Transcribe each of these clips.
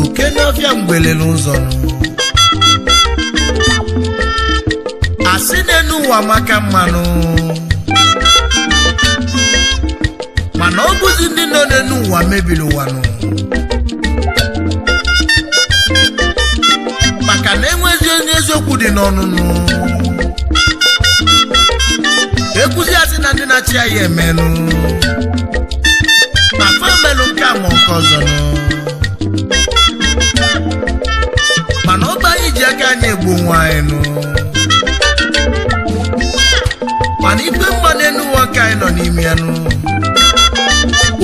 Ukenofia mgbele n'ụzọ asị n'enu ụwa maka mmanụ mana ọ bụzi ndị nọ n'enu ụwa mebiri ụwa nụ maka na enwezi onye eziokwu dị n'ọnụnụ ekwuzi asị na ndị na-achị ya emenụ ma famelu nke a ma nke ọzọ nụ mana ọ bụ anyị ji aka anyị egbu nwa anyị nụ mana ife mma n'enu ụwa ka anyị nọ n'ime ya nụ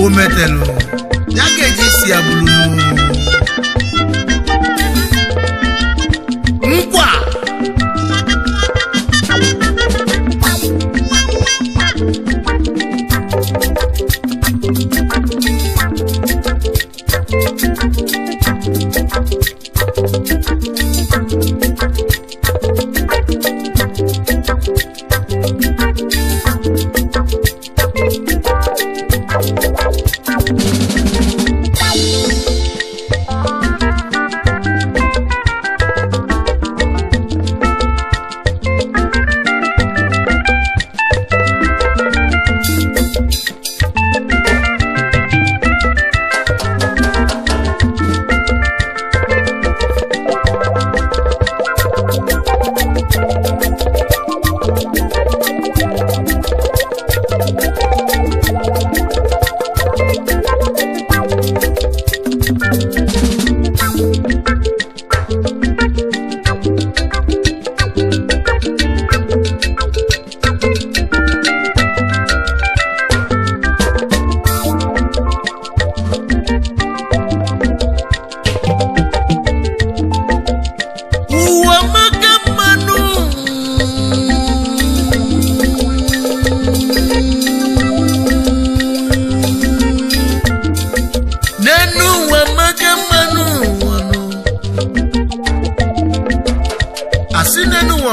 o metelu ya ga-eji isi ya bụrụ nkwa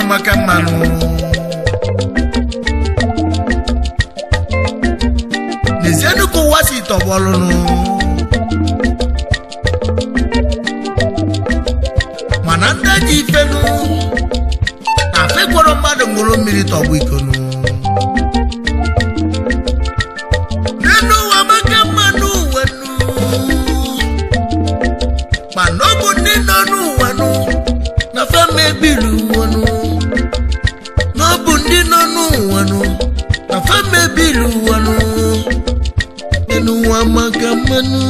maka mmanụ n'ezienụ ka ụwa si tọgbọlụnụ mana ndị ji ifenụ na fegworo mmadụ ṅụrụ mmiri tọgbọ ikonu n'enu ụwa maka mmanụ uwenu mana ọ bụ ndị nọ n'ụwa nụ na feme bilu uwenu na feme bilu uwenu enu ụwa maka mmanụ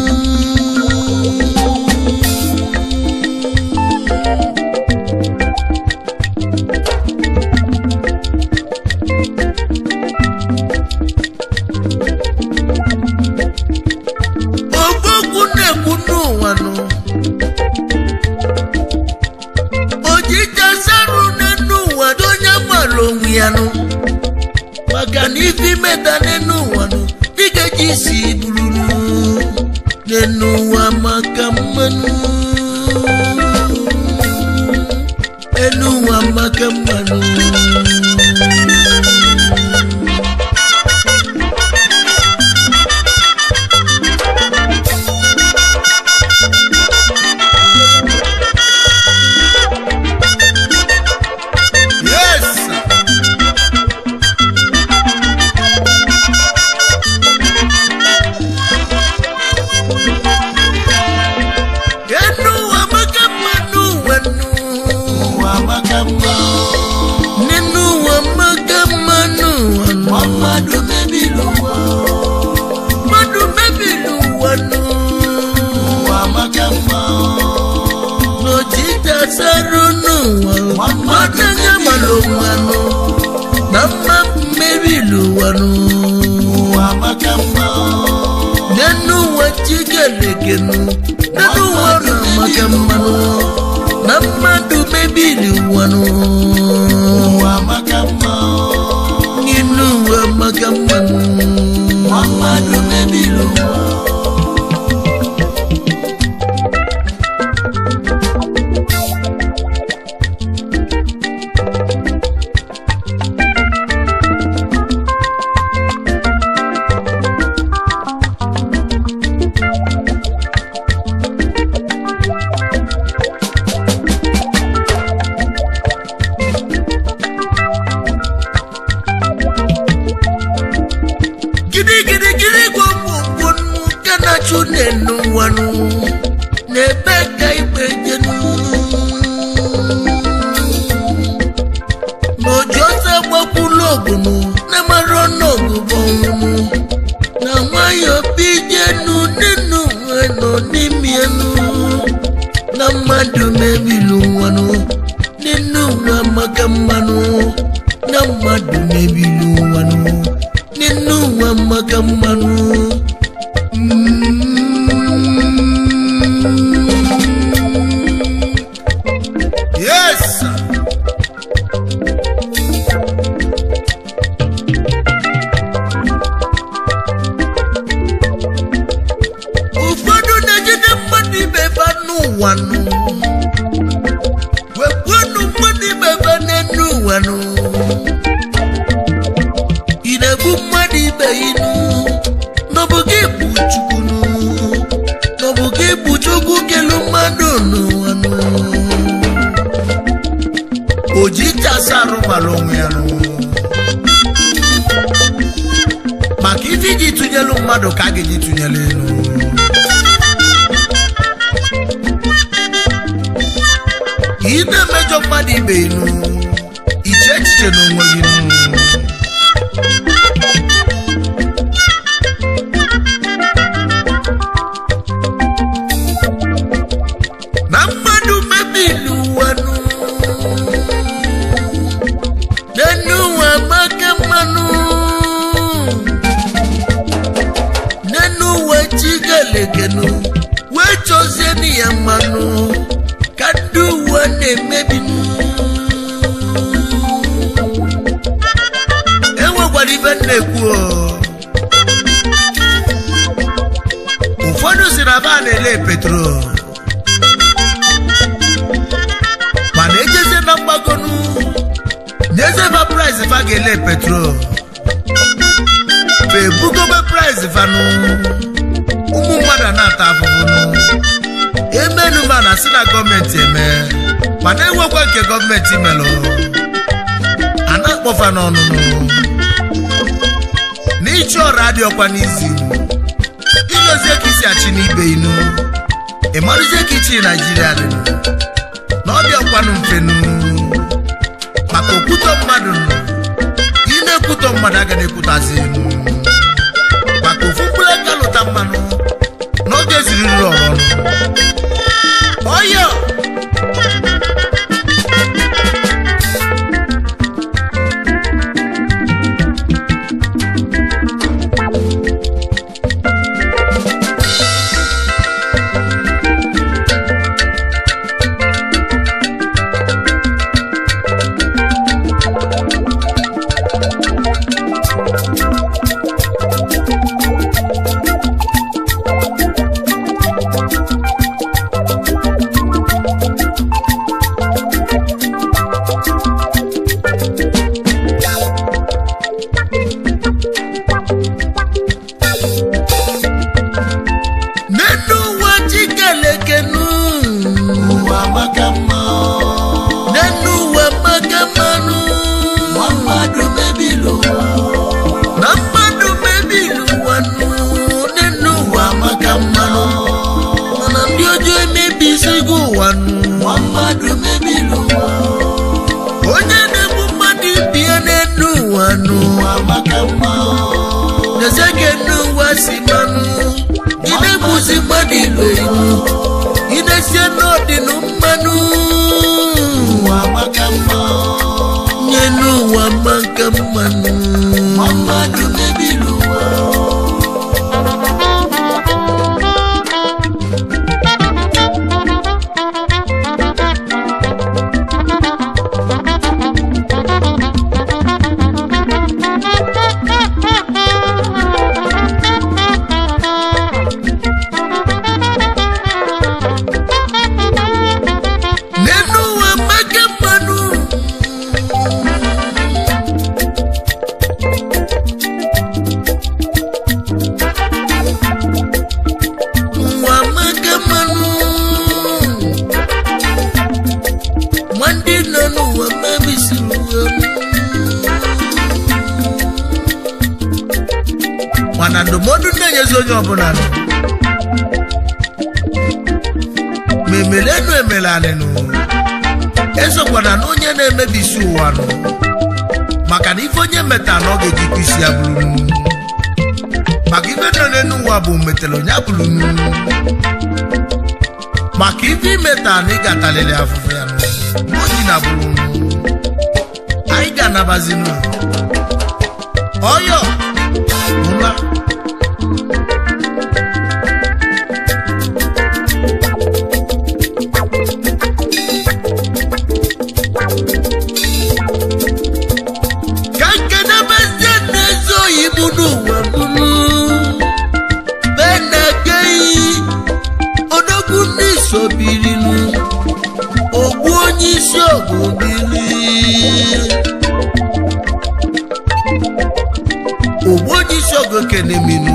maka ofu mkpụrụ aka lụta mmanụ n'oge ziri ọrụ ụwa mmadụ mebilu onye na-egbu mmadụ bịa n'enu ụwa maka mma n'ezeke n'ụwa si manụ ị na-egbuzi mmadụ ibe ị na-esie n'ọdịnụ mmanụ ụwa maka mma nye n'ụwa maka mmanụ mmadụ mebilu mana ndụmọdụ na-enyezi onye ọbụla memelenu emelanenu esokwana na onye na-emebisi ụwa nụ maka na ife onye meta na ọ ga-ejikwa isi ya bụrụ maka ife nọ n'elu ụwa bụ metele onye bụrụ maka ife imeta na ị ga-atalili afụfụ ya oji na bụrụ anyị ga-anabazinu ọyọ mma ogbu onye isi ogobili ogbu onye isi ogo keneminu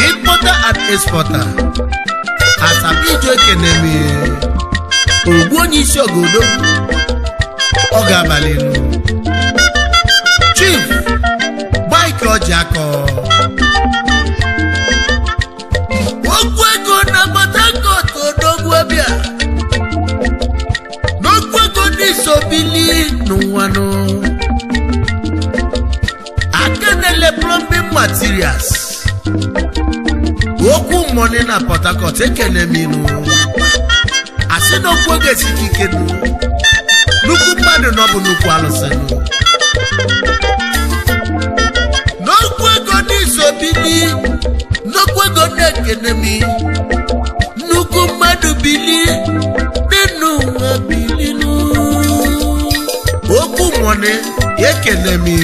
importer and exporter asabijo kenemi ogbu onye isi ogodo ọ ga-abalị chief bike ojako sobili n'ụwanụ akenele plumbing materials okwu money na Port Harcourt ekeneminu asị n'okwu oge esikikenu nnukwu mmadụ n'ọbụ nnukwu alụsịnụ n'okwu ego n'isobili n'okwu ego na-ekenemi nnukwu mmadụ bili n'ụwa bilinu okwu mone ekenemi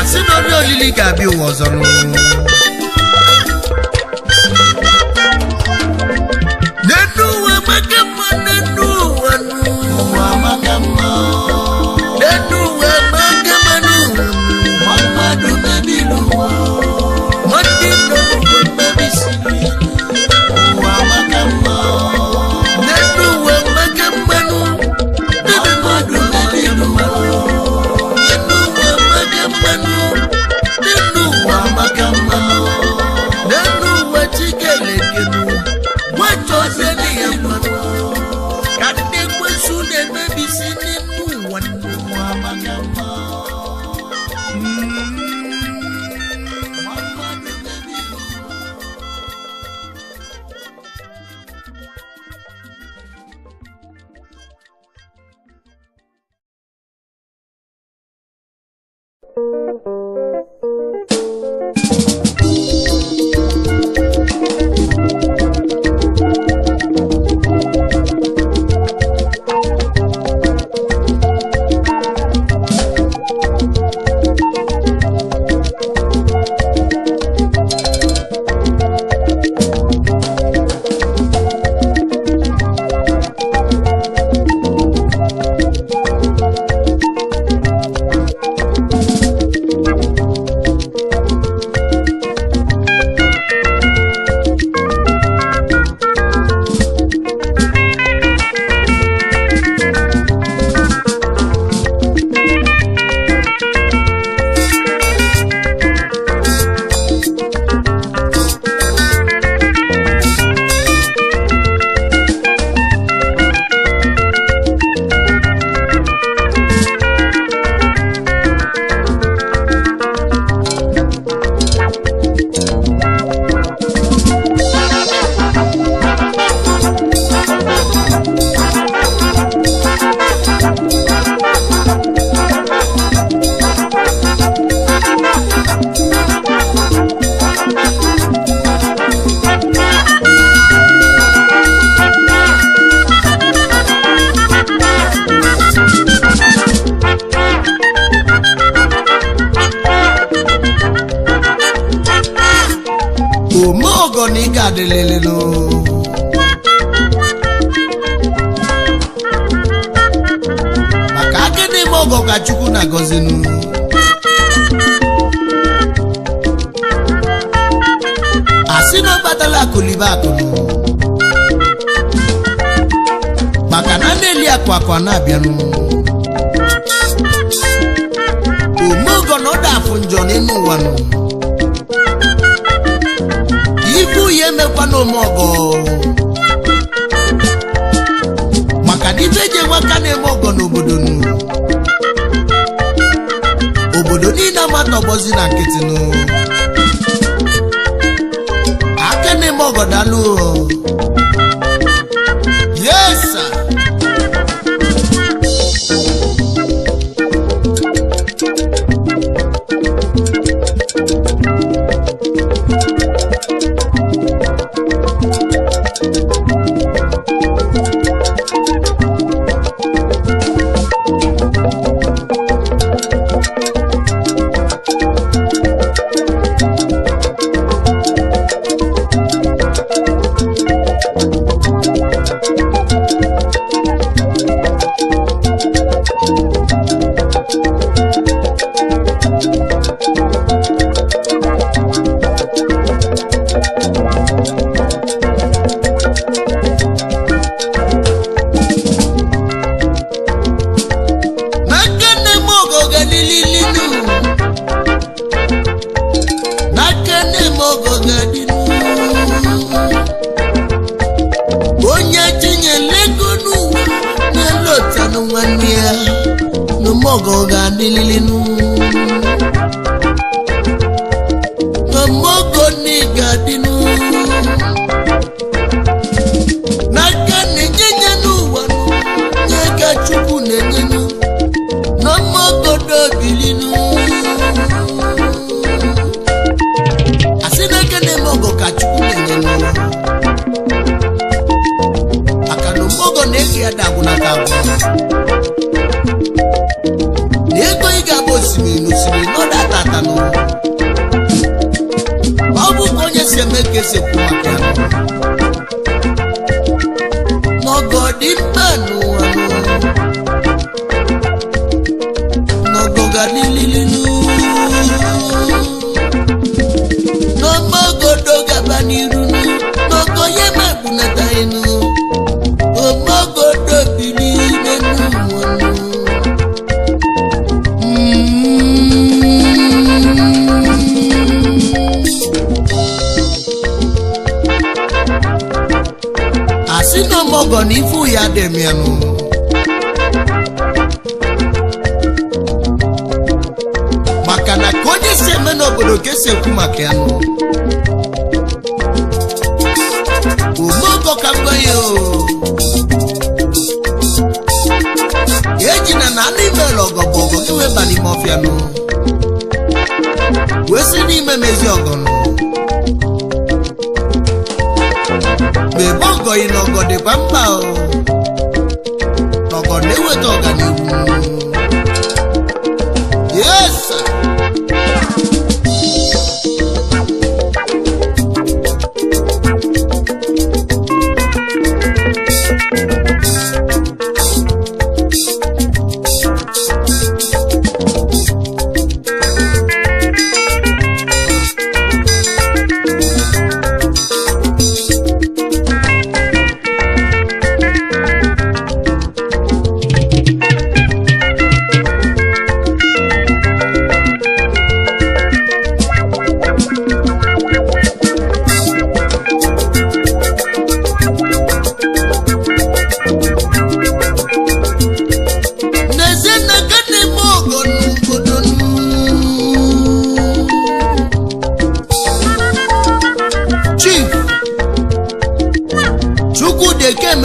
asị na onye olili ga-abịa ụwa ọzọ n'enu ụwa maka mma n'enu ụwa maka mma n'enu ụwa maka mma mmadụ mebilu ụwa nwanne nọ n'ụwa mebisiri ụwa maka mma Omogo na ị ga-adịlịlị nụ maka agịnị Omogo ka Chukwu na-agọzi nụ asị na ọbatala akụlibe akụnụ maka na na-eli akụ akụ na-abịanụ Omogo na ọ da-afụ njọ n'ime ụwa nụ ibu ya emekwa n'Omogo maka na ife je nwaka na-eme ọgọ n'obodo nụ obodo niile amata ọgbọzi na nkịtị nụ aka na-eme ọgọ dalụ yes sir Omogo ga-adịlịlị nụ Omogo na ị ga-adị nụ n'aka na-enye n'ụwa nụ nye ka Chukwu na-enye nụ n'Omogo dobili nụ asị n'aka na-eme ọgọ ka Chukwu na-enye nụ maka na Omogo na-eke ya dagwụ n'aka agwụ ego ị ga-abụ osimiri n'osimiri n'ọda atata nụ ọ bụ ka onye si eme ka esi ekwu maka ya n'ọgọ dị mkpa n'ụwa n'ọgọ ga-adịlịlị n'Omogo gaba n'iru n'ọgọ ya magbunataghị nụ Omogo dobili n'enu ụwa asị na Omogo na ifu ya dị mịanụ maka na ka onye si eme n'obodo ka esi ekwu maka ya nụ Omogo ka mgbe ya ejina na anụ imere ọgọ bụ ọgọ gị weba n'ime ọfịa nụ wee si n'ime mezi ọgọ nụ ebe ọgọ yi na ọgọ dịkwa mkpa na ọgọ na-eweta ọganihu yes sir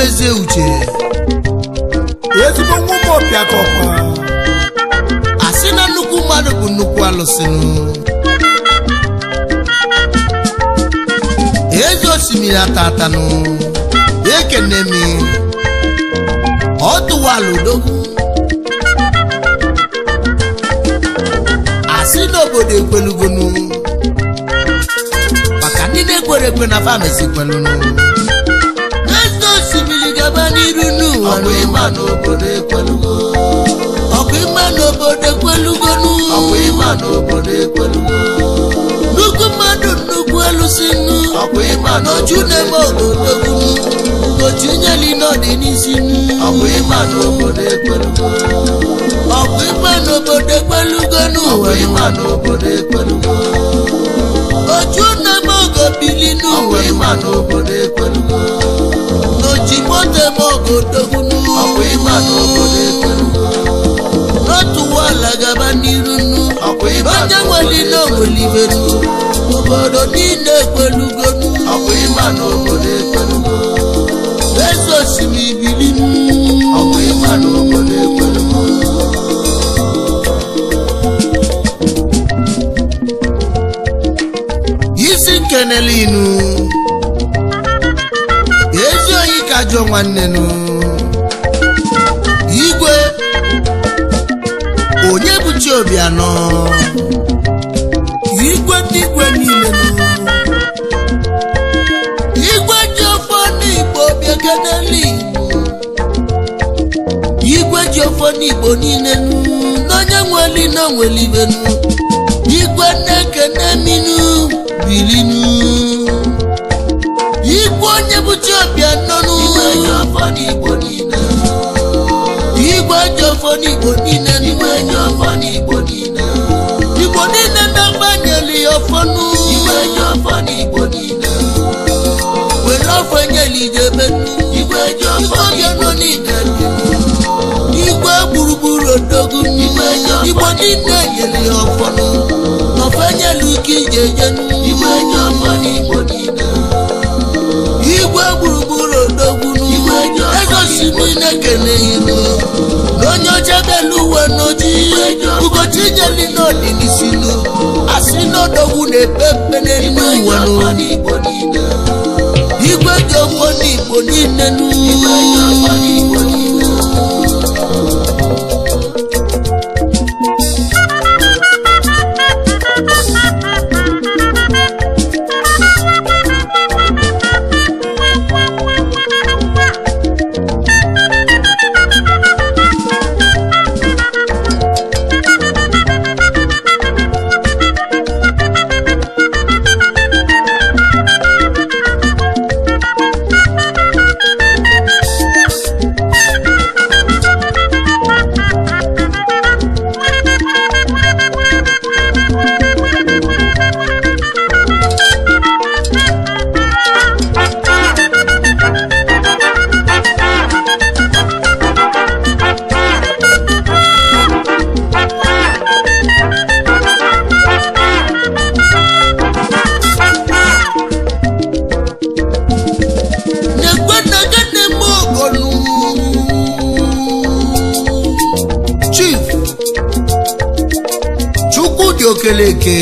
Eze uche ezigbo nwa ọpịa ka ọkwa asị na nnukwu mmadụ bụ nnukwu alụsị eze osimiri atatanụ ekene mi ọtụwalụ odogwu asị n'obodo ekwelugonu maka ndị na-ekwe kwere kwe na famesi kwelunu Nesto simili gaba n'iru n'ụwa ọkwa ịma n'obodo ekwelugo ọkwa ịma n'obodo ekwelugo ọkwa ịma n'obodo ekwelugo nnukwu mmadụ nnukwu alụsinu ọkwa ịma n'oju na-eme obodo oju nyeli n'ọdị n'isi ọkwa ịma n'obodo ekwelugo ọkwa ịma n'obodo ekwelugo n'ụwa ọkwa ịma n'obodo ekwelugo oju na-eme ogo bili n'ụwa ọkwa ịma n'obodo ekwelugo n'oji moto eme obodo ọkwa ịma n'obodo ekwelugo n'otu ala gaba n'iru ọkwa ịma onye nweli n'onwelibenu obodo niile ekwelugo ọkwa ịma n'obodo ekwelugo eze osimiri ọkwa ịma n'obodo ekwelugo isi nkenelinu ezi oyi ka jụọ nwanne nụ igwe onye bụ Chiobianọ igwe ndị igwe niile igwe ji ọfọ n'Igbo bịakeneli igwe ji ọfọ n'Igbo niile n'onye nweli na nwelibenu igwe na-ekene minu bilinu igwe onye bụ Chiobianọ igwe ji ọfọ n'Igbo niile igwe ji ọfọ n'Igbo niile igwe ji ọfọ n'Igbo niile Igbo niile na-agbanyeli ọfọ igwe ji ọfọ n'Igbo niile were ọfọ enyeli ijebe igwe ji ọfọ n'Igbo niile igwe gburugburu odogwu Igbo niile nyeli ọfọ n'ọfọ enyeli ike ije eje igwe ji ọfọ n'Igbo niile igwe gburugburu odogwu egosi na-ekene ilu na onye ọcha bịala uwe n'oji ugochi nyeli n'ọdịnisinu asị n'odogwu na-epe mpe n'elu uwe n'Igbo niile igwe ji ọfọ n'Igbo niile igwe ji ọfọ n'Igbo niile Okeleke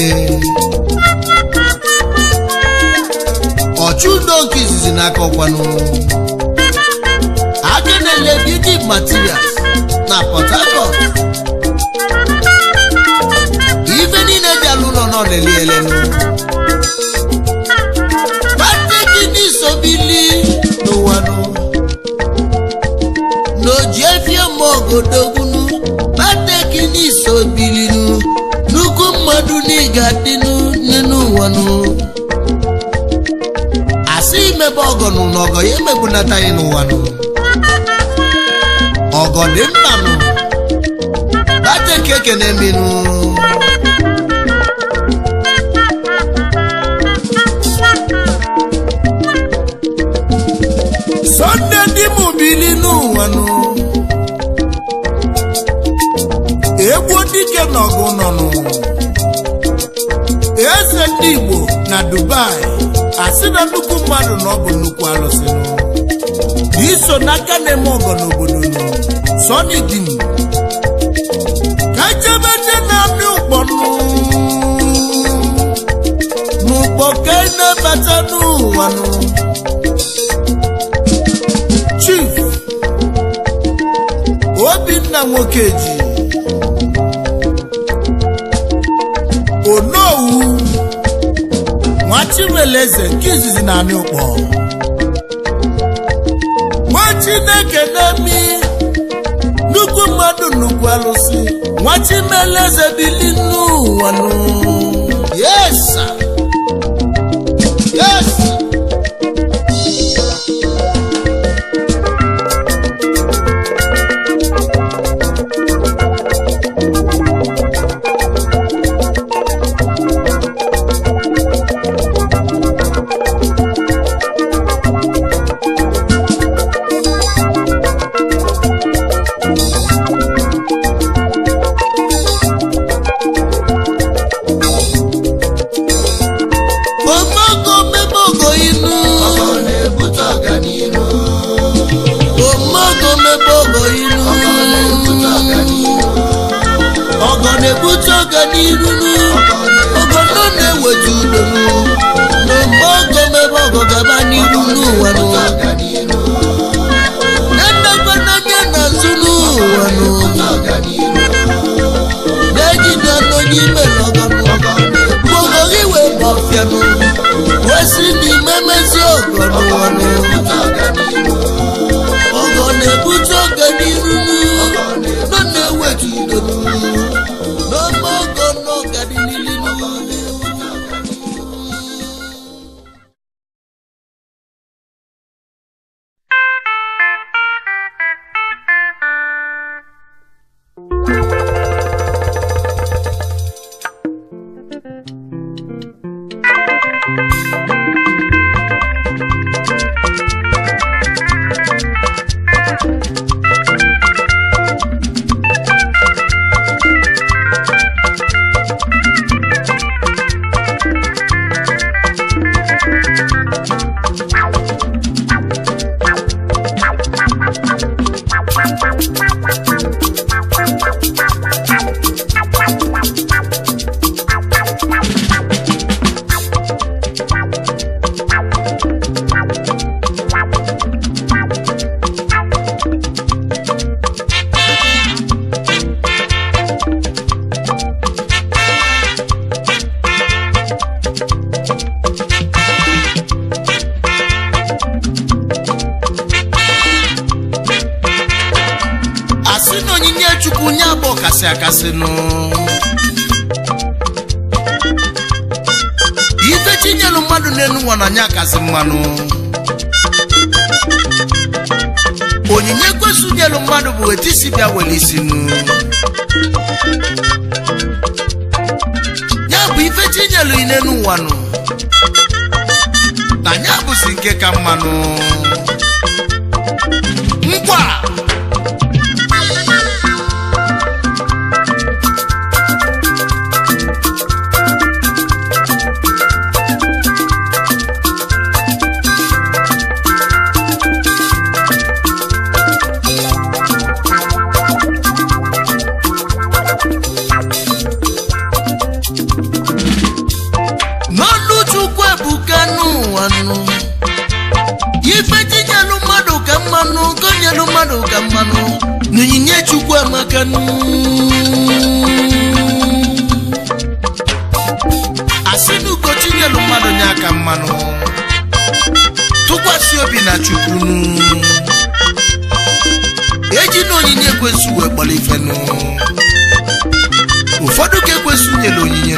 ọchụdo nke izizi n'aka ọkwanụ aka na-ele building materials na Port Harcourt ife niile dị alụ ụlọ nọ na-elielenu pateki n'isobili n'ụwanụ n'oji efie ma ogodogwunu pateki n'isobilinu nnukwu mmadụ n'iga dịnụ n'elu ụwa asị imebe ọgọnụ na ọgọ ya emegbunataghị n'ụwa ọgọ dị mkpa nụ bateke ekene minụ Sunday ndị mụ bili n'ụwa egwu dike n'ọgụ nọnụ eze ndị Igbo na Dubai asị na nnukwu mmadụ na ọ bụ nnukwu alụsị n'iso n'aka na-eme ọgọ n'obodo Sọni Dim ka jebede na-amị ụkpọnụ n'ụkpọ ka ị na-ebata n'ụwa Chief Obinna Nwokeji Onowu Nwachimeleze nke izizi na anị ụkpọ nwa Chineke na-emi nnukwu mmadụ nnukwu alụsị Nwachimeleze bili n'ụwa nụ. Yes sir. Yes. Akasino ife chinyelu mmadụ n'enu nwa na nya akasị mmanụ onyinye kwesu nyelu mmadụ bụ etisi bịa wele isinu ya bụ ife chinyelu inenu nwanụ na nya bụsi nke ka mmanụ nkwa Nyinye chukwu amaka asinu ko chinyelu mmadụ nya aka mmanụ tụkwasị obi na chukwu eji na onyinye kwesu wee kpọrọ ifenu ụfọdụ ka ekwesu nyelu onyinye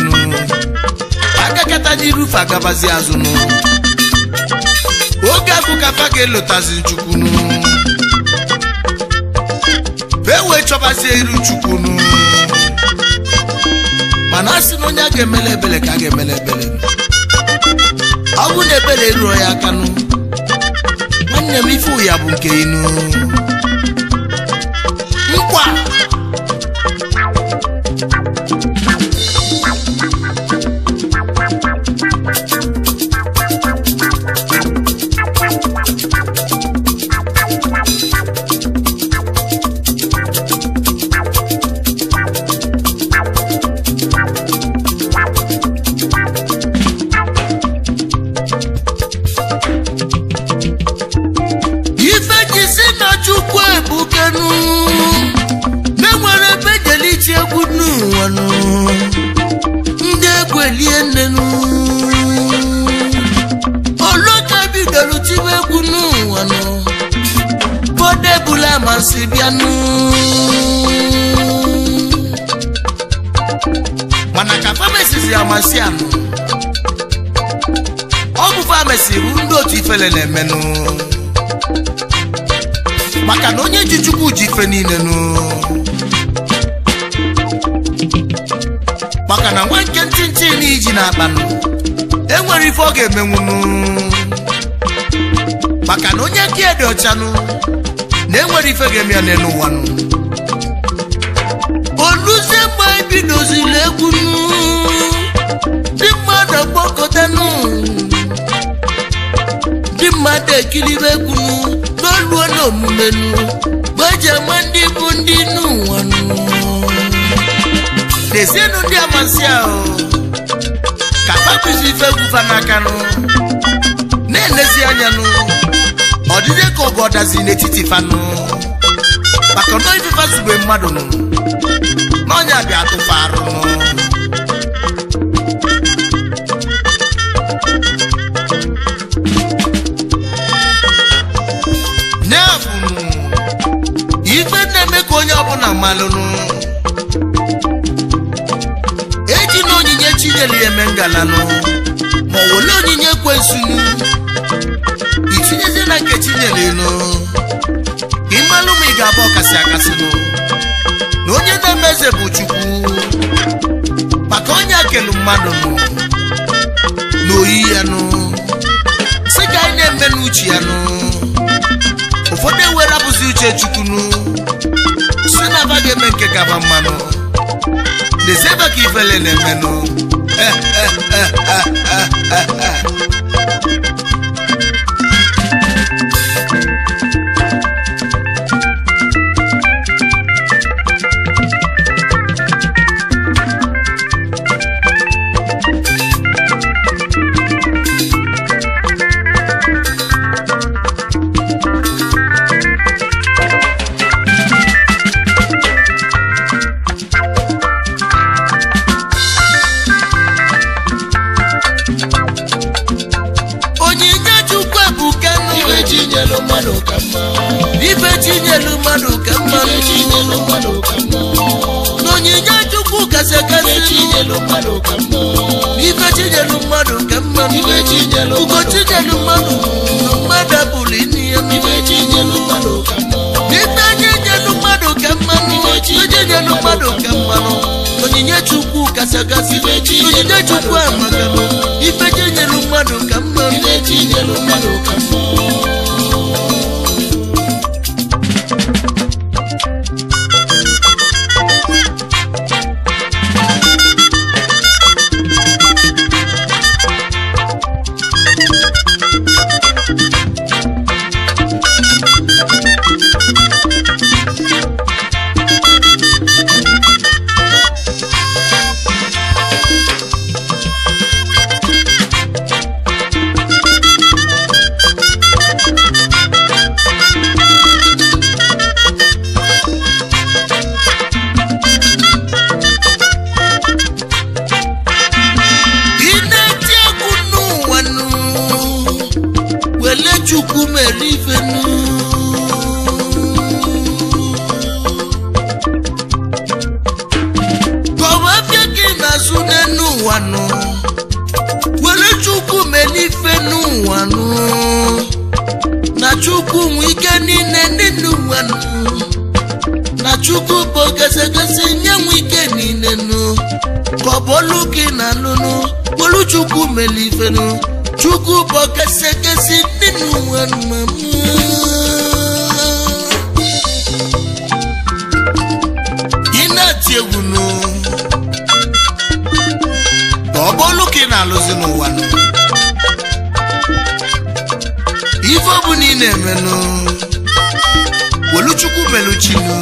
agakata n'iru fa agabazi azụ oge abụ kafa ga-elotazi chukwu ewe chọbazie iru chukwu mana asị na onye a ga-emele ebele ka a ga-emele ebele ọ bụ na ebele ruo ya aka nwanne m ife ya bụ nke inu nkwa amasị bịanụ mana ka famesizi amasị anụ ọ bụ famesi bụ ndị otu ifele na-emenụ maka na onye ji Chukwu ji ife niile nụ maka na nwa nke ntị n'iji na-akpanụ enwere ife ọ ga-emenwunụ maka na onye aka dị ọchanụ na enwere ife ga-eme ya n'ụwa nụ oluze mgbe ebidoziri egwu ndị mmadụ kpọkọtanụ ndị mmadụ ekiribe egwu n'oluo n'omume gbeji ama ndị bụ ndị n'ụwa n'ezienụ ndị amasị ahụ ka fabizi ife egwufa n'aka nụ na-elezi anya nụ ọdịdị ka ọgụ ọdazi n'etiti fanụ maka nọ ifefa zugbe mmadụ nụ n'ọnya bịa atụfa arụ nụ nyabụnụ ife na-eme ka onye ọbụla malụnụ eji na onyinye chinyere ya eme ngalanụ ma ọ wele onyinye kwesunu itinyezie na nke chinyere nụ ka ịmalụ ma ị ga-abụ ọkasị akasịnụ na onye na-eme eze bụ Chukwu maka onye akelu mmadụ nụ na oyi ya nụ sị ka anyị na-eme n'uche ya nụ ụfọdụ ewere abụzi uche Chukwu nụ si na aba ga-eme nke gaba mmanụ n'ezebe ka ifele na-emenụ ife chinyelu mmadụ ka mma n'onyinye Chukwu kasị akasị ife chinyelu mmadụ ka mma ugo chinyelu mmadụ na mmadụ abụrụ ini ya ife chinyelu mmadụ ka mma onyinye Chukwu kasị akasị onyinye Chukwu amaka ife chinyelu mmadụ ka mma Chukwu mere ifenu kọwa bịa gị n'azụ n'ụwa nụ were Chukwu mere ifenu ụwa nụ na Chukwu nwe ike niile n'ụwa nụ na Chukwu bụ gasị nye nwe ike niile nụ kọbọlụ gị na lụnụ were Chukwu mere ifenu Chukwu bụ gasị n'ụwa nụ ị na-ati egwu nụ ọbọlụ ka ị na-alụzi n'ụwa nụ ife ọ bụ na ị na-emenụ welu Chukwu meluchinụ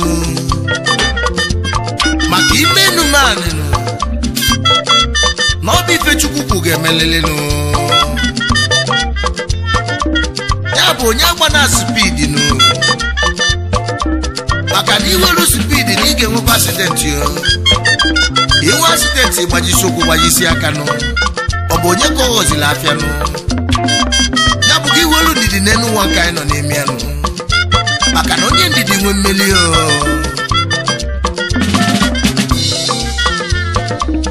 maka ime enumanịnụ na ọ bụ ife Chukwu kwụ ga-emelelenu ya bụ onye agbana spidi nụ maka na iweru spidi na ị ga-enwekwa asidenti inwe asidenti gbajisi ụkwụ gbajisi aka nụ ọ bụ onye ka ọ ghọziri afịa nụ ya bụ ka iweru ndidi n'elu ụwa nke anyị nọ n'ime ya nụ maka na onye ndidi ga-enwe mmeli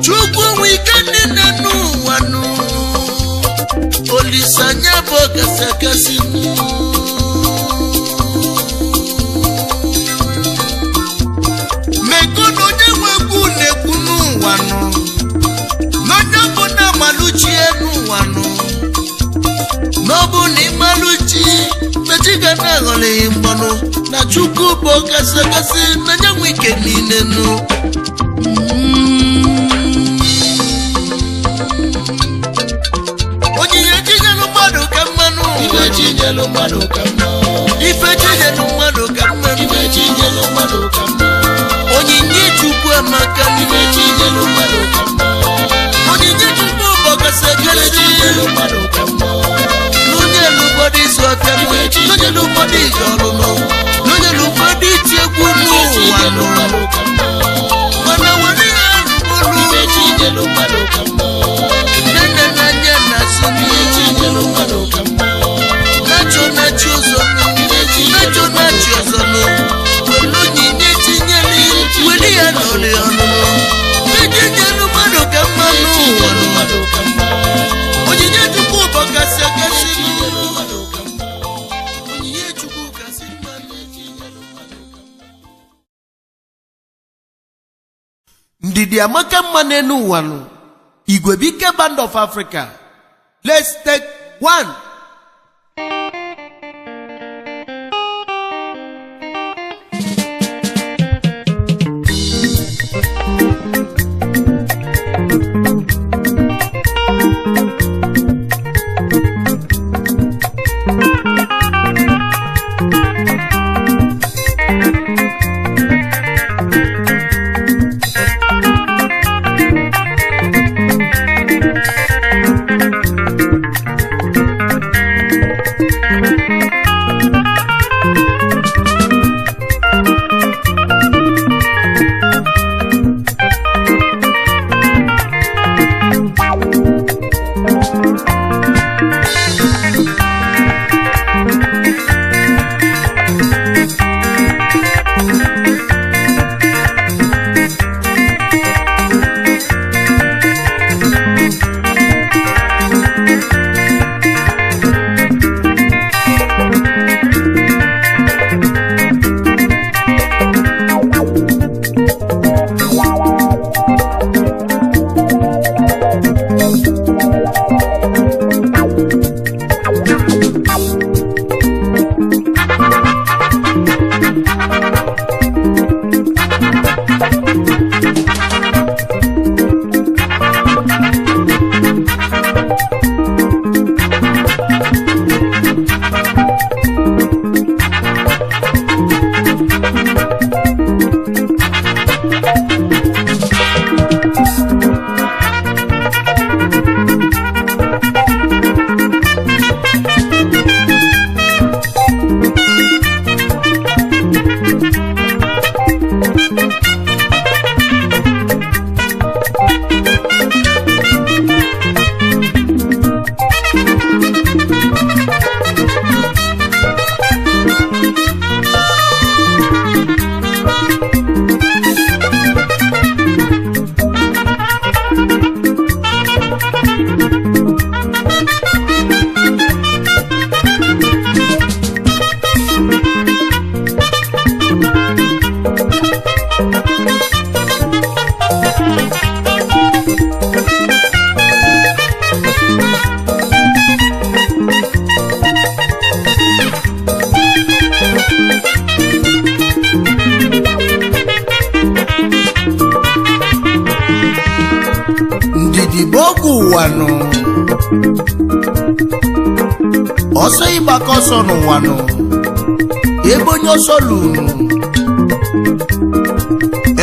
Chukwu nwe ike niile n'ụwa nụ Olisanya bụ kasị mego na onye nwegwu na-ekwu n'ụwa nụ n'onye bụ na maluchi n'ụwa nụ n'ọbụ na ịmalụchi mechi ga na-aghọleghị mgbanụ na Chukwu bụ kasị na nye nwe ike niile nụ onyinye chinyelu mmadụ ka mmanụ ife chinyelu mmadụ ka mmanụ onyinye Chukwu amaka onyinye Chukwu bụ kasị n'onye lụfọdụ isi ọka n'onye lụfọdụ ije ọlụlụ n'onye lụfọdụ iti egwu n'ụwa mana were ya rụbụrụ nne na anya na si nacho nachi ọzọ were onyinye tinyere were ya n'ọlị ọnụnụ ejenyelu mmadụ ka mmanụ ụwa onyinye Chukwu bụ kasị ndidi amaka mma n'enu ụwa nụ Igwebike Band of Africa. Let's take one. ụwanụ ọsọ ịgbakọ ọsọ n'ụwanụ ebe onye ọsọ lụrụ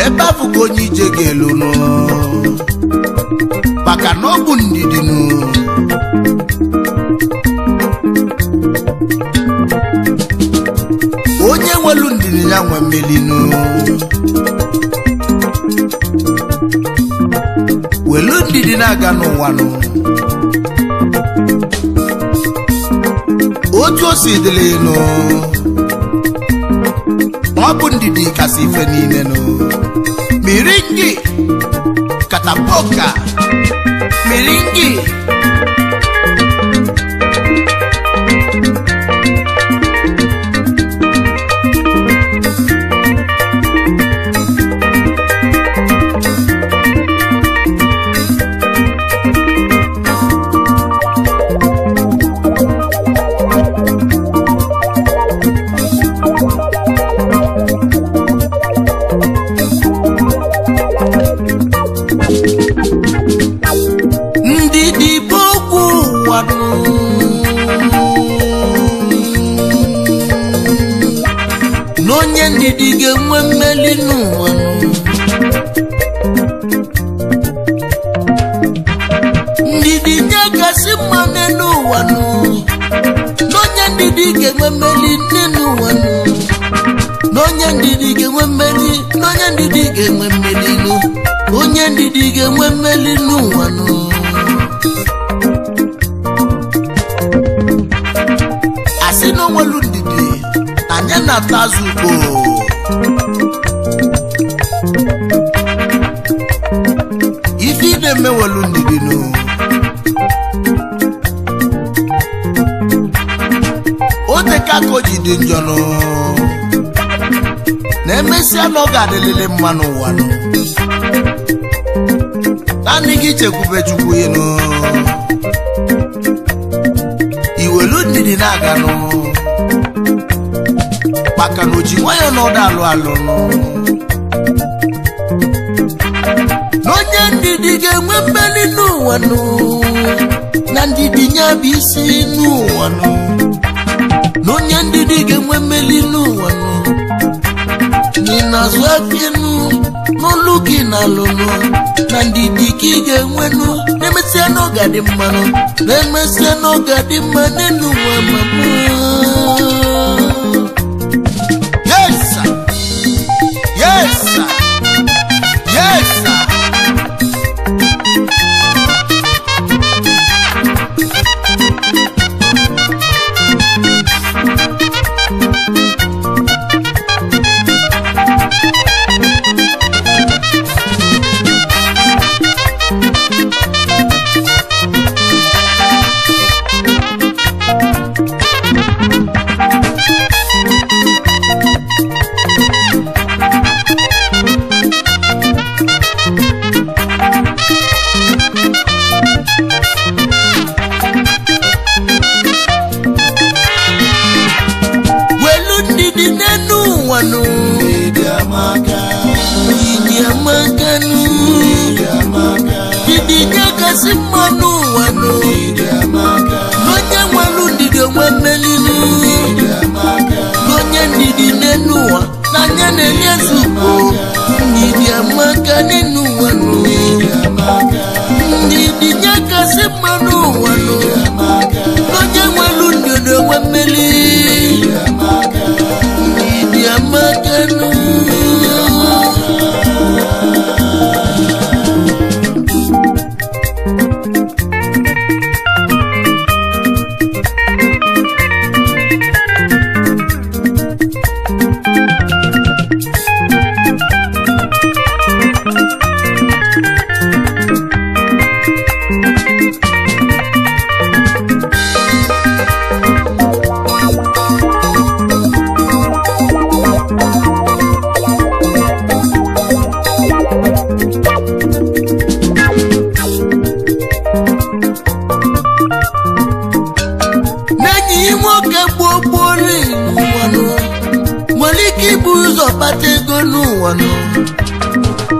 ebe afụ ka onye ije ga-elụnụ maka na ọ bụ ndidi nụ onye nwelu ndidi ya nwe mmelinu welu ndidi na-aga n'ụwa nụ otu o si dịrị nụ ọ ọ bụ ndidi kasị ife niile nụ miringi katapoka miringi n'onye ndidi ga-enwe mmeli n'ụwa ndidi nye kasị mma n'ụwa n'onye ndidi ga-enwe mmeli n'ụwa n'onye ndidi ga-enwe mmeli n'onye ndidi ga-enwe mmeli onye ndidi ga-enwe mmeli n'ụwa asị na onwelu ndidi anya na-atazu ugbo ife na-emewelu ndidi oteka ka o ji dị njọ na-emesịa na ọ ga-adịlịlị mma n'ụwa naanị gị chekwube chukwu ịnụ iwelu ndidi na-aga maka na o ji nwayọ n'ọdụ alụ alụ n'onye ndidi ga-enwe mmeli n'ụwa na ndidi nya bụ isi n'ụwa n'onye ndidi ga-enwe mmeli n'ụwa n'ịnazụ akịnụ n'olu gị na alụnụ na ndidi ka ị ga-enwenụ na-emesịa n'oge dị mma na-emesịa n'oge dị mma n'elu ụwa mama. Yes sir. Yes sir. Yes sir.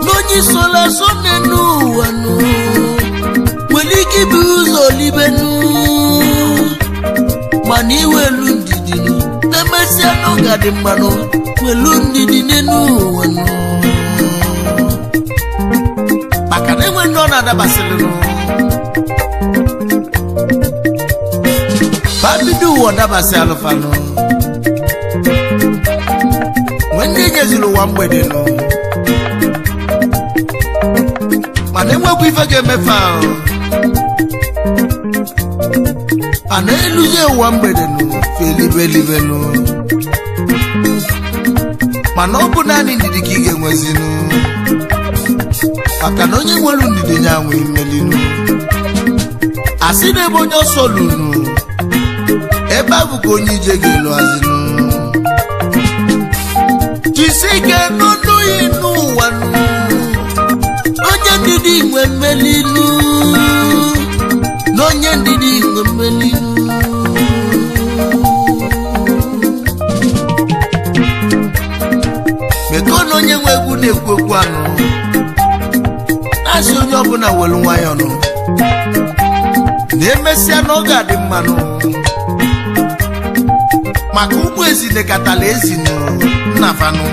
n'onye sola sone n'ụwa nwere ike ibu ụzọ libenu mana iwelu ndidi na-emesịa n'oge dị mma nwelu ndidi n'ụwa maka na enwe ndị ọ na-adabasịrị babido ụwa dabasị alụfanụ ndị nyeziri ụwa mgbede mana enwekwa ife ga-emefe ahụ ana eluzie ụwa mgbede felibelibe mana ọ bụ naanị ndidi ka ị ga-enwezinu maka na onye nwere ndidi ya nwe imelinu asị na ebe onye ọsọ lunu ebe ahụ ka onye ije ga-elu azinu jisi ike n'ọnụghị n'ụwa onye ndidi nwe mmelinu n'onye ndidi nwe mmelinu mekọna onye nwe egwu na-ekwu okwu anụ asị onye ọbụla welu nwayọ nụ na-emesịa n'oge adị mmanụ maka ụmụ ezinekatala ezinu nnafanụ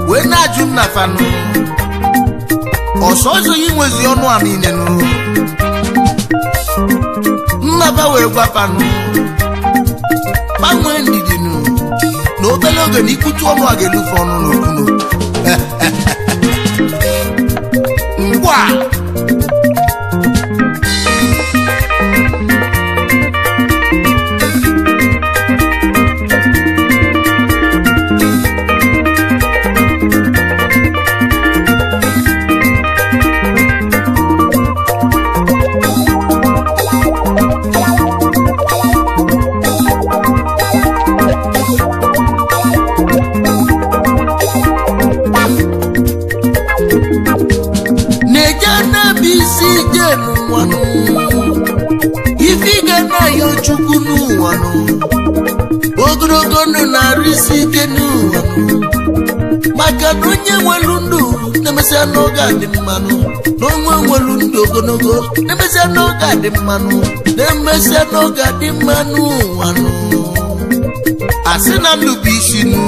wee na-ajụ nnafanụ ọsọ ọzọ yi nwezi ọnụ a niile nụ nnaba wee gwafanụ gbanwee ndidi nụ na obere oge na ikwutu ọnụ a ga-elufe ọnụ n'okunu ngwa chukwu n'ụwa ogologo ndụ na-arụsi ike n'ụwa maka na onye nwelu ndụ na-emesịa n'oge adị mmanụ na onwe nwelu ndụ ogologo na-emesịa n'oge adị mmanụ na-emesịa n'oge adị mmanụ ụwa asị na ndụ bụ isi nụ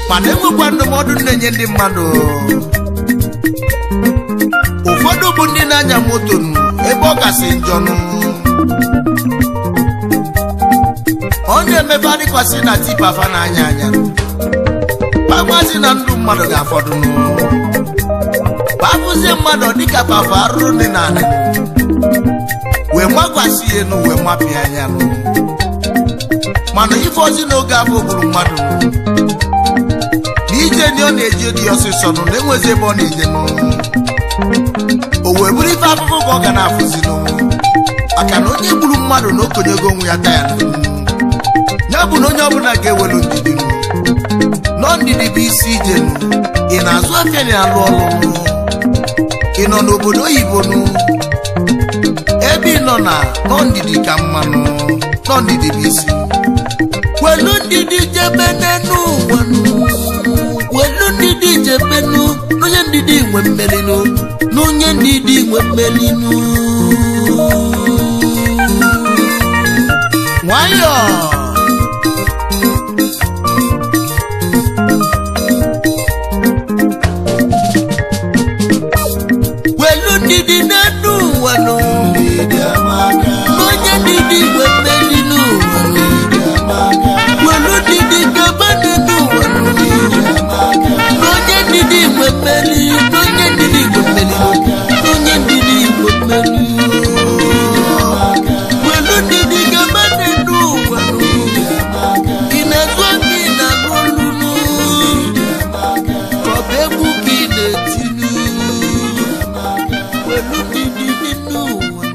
mana enwekwa ndụmọdụ na-enye ndị mmadụ ụfọdụ bụ ndị na-anya moto ebe ọ kasị njọ ọ na-emebe adịkwasị na tipa fa n'anya anya pagwazi na ndụ mmadụ ga-afọdụ pafụzie mmadụ dịka pafa arụrụ dị n'ala wee magwasị ya enu wee mapịa anya mana ife ozi n'oge afọ gburu mmadụ na ije ndị ọ na-eji dị ọsịsọ na-enwezi ebe ọ na-eje o wee bụrụ ife afụfụ ka ọ ga na-afụzi maka na onye gburu mmadụ na okonyego onwe ya taya ya bụ na onye ọbụla ga-ewelu ndidi nọ ndidi bụ isi ije ị na-azụ afịa na alụ ọrụ ị nọ n'obodo oyibo ebe ị nọ na nọ ndidi ka mmanụ nọ ndidi bụ isi welu ndidi jebe n'enu ụwa welu ndidi jebe n'onye ndidi nwe mmelinu n'onye ndidi nwe mmelinu nwayọ welu ndidi n'enu ụwa n'onye ndidi nwe mmelinu welu ndidi gaba n'enu ụwa n'onye ndidi nwe mmelinu n'onye ndidi nwe mmelinu n'onye ndidi nwe mmelinu welu ndidi gaba n'enu ụwa ị na-ezu oge ị na-alụ ọlụ kọba egwu ka ị na-etinu welu ndidi n'enu ụwa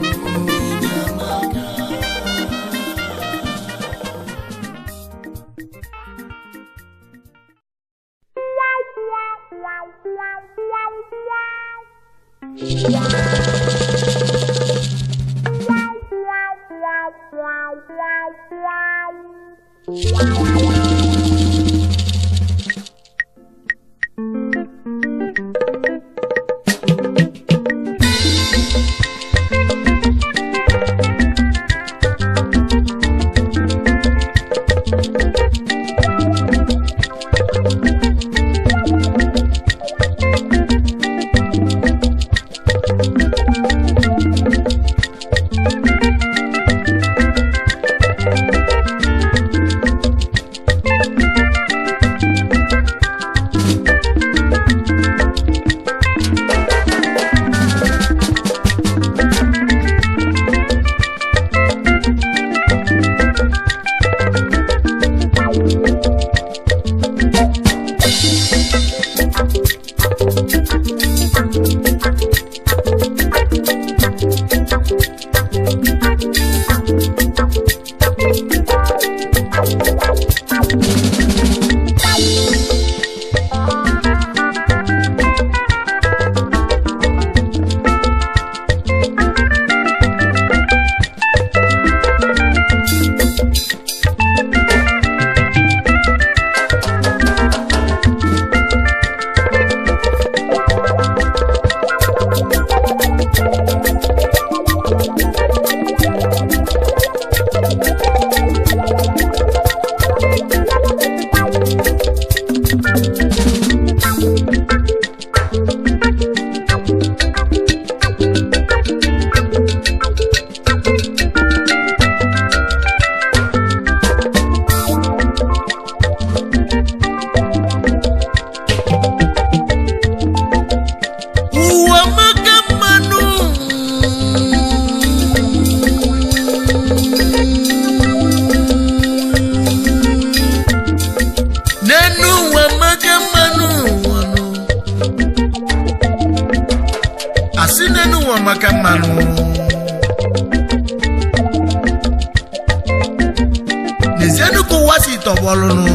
tọgbọlụnụ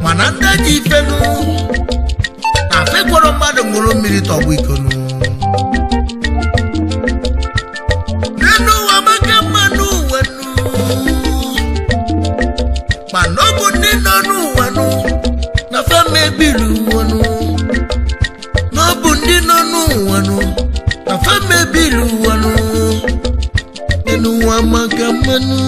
mana ndị ji ifenu na fekwọrọ mmadụ ṅụrụ mmiri tọgbọ ikonu n'enu ụwa maka mmanụ ụwa mana ọ bụ ndị nọ n'ụwa na fama ebiri ụwa na ọ bụ ndị nọ n'ụwa na fama ebiri ụwa n'enu ụwa maka mmanụ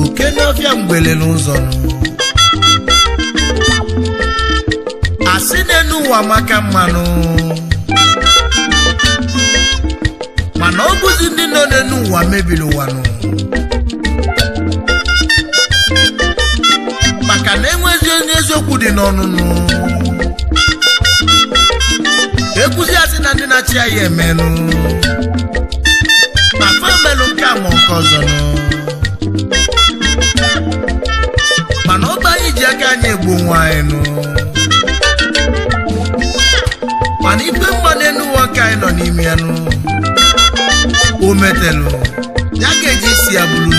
oke n'ọfịa mgbele n'ụzọ asị n'enu ụwa maka mmanụ mana ọ bụzi ndị nọ n'enu ụwa mebiri ụwa maka na enwezi onye eziokwu dị n'ọnụnụ ekwuzi asị na ndị na-achị ya emenụ ma famelụ nke a ma nke ọzọ mana ọ bụ anyị ji aka anyị egbu nwa anyị mana ife mma n'enu ụwa ka anyị nọ n'ime ya o metelụ ya ga-eji isi ya bụrụ